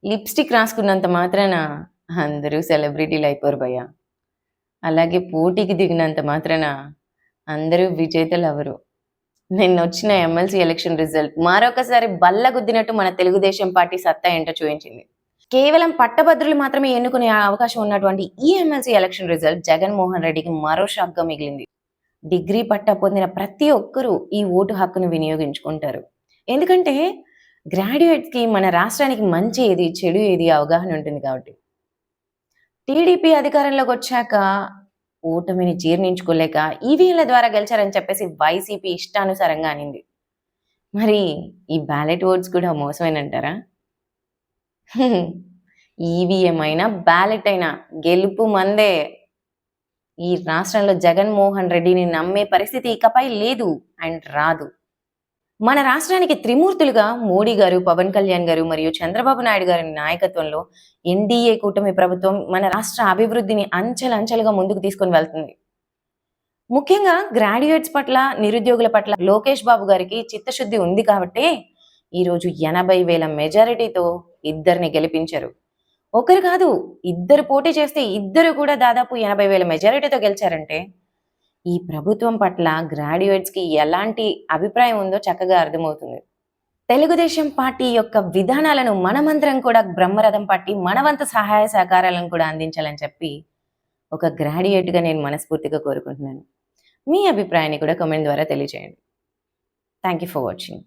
Lipstick రాసుకున్నంత మాత్రాన అందరూ సెలబ్రిటీలు అయిపోరు భయ్యా. అలాగే పోటీకి దిగినంత మాత్రాన అందరూ విజేతలవ్వరు. నిన్నొచ్చిన ఎమ్మెల్సీ ఎలక్షన్ రిజల్ట్ మరొకసారి బల్లగుద్దినట్టు మన తెలుగుదేశం పార్టీ సత్తా ఏంటో చూయించింది. కేవలం పట్టభద్రులు మాత్రమే ఎన్నుకునే అవకాశం ఉన్నటువంటి ఈ ఎమ్మెల్సీ ఎలక్షన్ రిజల్ట్ జగన్మోహన్ రెడ్డికి మరో షాక్‌గా మిగిలింది. డిగ్రీ పట్టా పొందిన ప్రతి ఒక్కరూ ఈ ఓటు హక్కును వినియోగించుకుంటారు. ఎందుకంటే గ్రాడ్యుయేట్స్‌కి మన రాష్ట్రానికి మంచి ఏది, చెడు ఏది అవగాహన ఉంటుంది కాబట్టి. టీడీపీ అధికారంలోకొచ్చాక ఓటమిని జీర్ణించుకోలేక ఈవీఎంల ద్వారా గెలిచారని చెప్పేసి వైసీపీ ఇష్టానుసారంగా అనింది. మరి ఈ బ్యాలెట్ ఓట్స్ కూడా మోసమేనంటారా? ఈవీఎం అయినా, బ్యాలెట్ అయినా గెలుపు మందే. ఈ రాష్ట్రంలో జగన్మోహన్ రెడ్డిని నమ్మే పరిస్థితి ఇకపై లేదు అండ్ రాదు. మన రాష్ట్రానికి త్రిమూర్తులుగా మోడీ గారు, పవన్ కళ్యాణ్ గారు మరియు చంద్రబాబు నాయుడు గారి నాయకత్వంలో ఎన్డీఏ కూటమి ప్రభుత్వం మన రాష్ట్ర అభివృద్ధిని అంచెలంచెలుగా ముందుకు తీసుకొని వెళ్తుంది. ముఖ్యంగా గ్రాడ్యుయేట్స్ పట్ల, నిరుద్యోగుల పట్ల లోకేష్ బాబు గారికి చిత్తశుద్ధి ఉంది కాబట్టే ఈరోజు 80,000 మెజారిటీతో ఇద్దరిని గెలిపించారు. ఒకరు కాదు, ఇద్దరు పోటీ చేస్తే ఇద్దరు కూడా దాదాపు 80,000 మెజారిటీతో గెలిచారంటే ఈ ప్రభుత్వం పట్ల గ్రాడ్యుయేట్స్‌కి ఎలాంటి అభిప్రాయం ఉందో చక్కగా అర్థమవుతుంది. తెలుగుదేశం పార్టీ యొక్క విధానాలను మనమందరం కూడా బ్రహ్మరథం పట్టి మన వంతు సహాయ సహకారాలను కూడా అందించాలని చెప్పి ఒక గ్రాడ్యుయేట్‌గా నేను మనస్ఫూర్తిగా కోరుకుంటున్నాను. మీ అభిప్రాయాన్ని కూడా కామెంట్ ద్వారా తెలియజేయండి. Thank you for watching.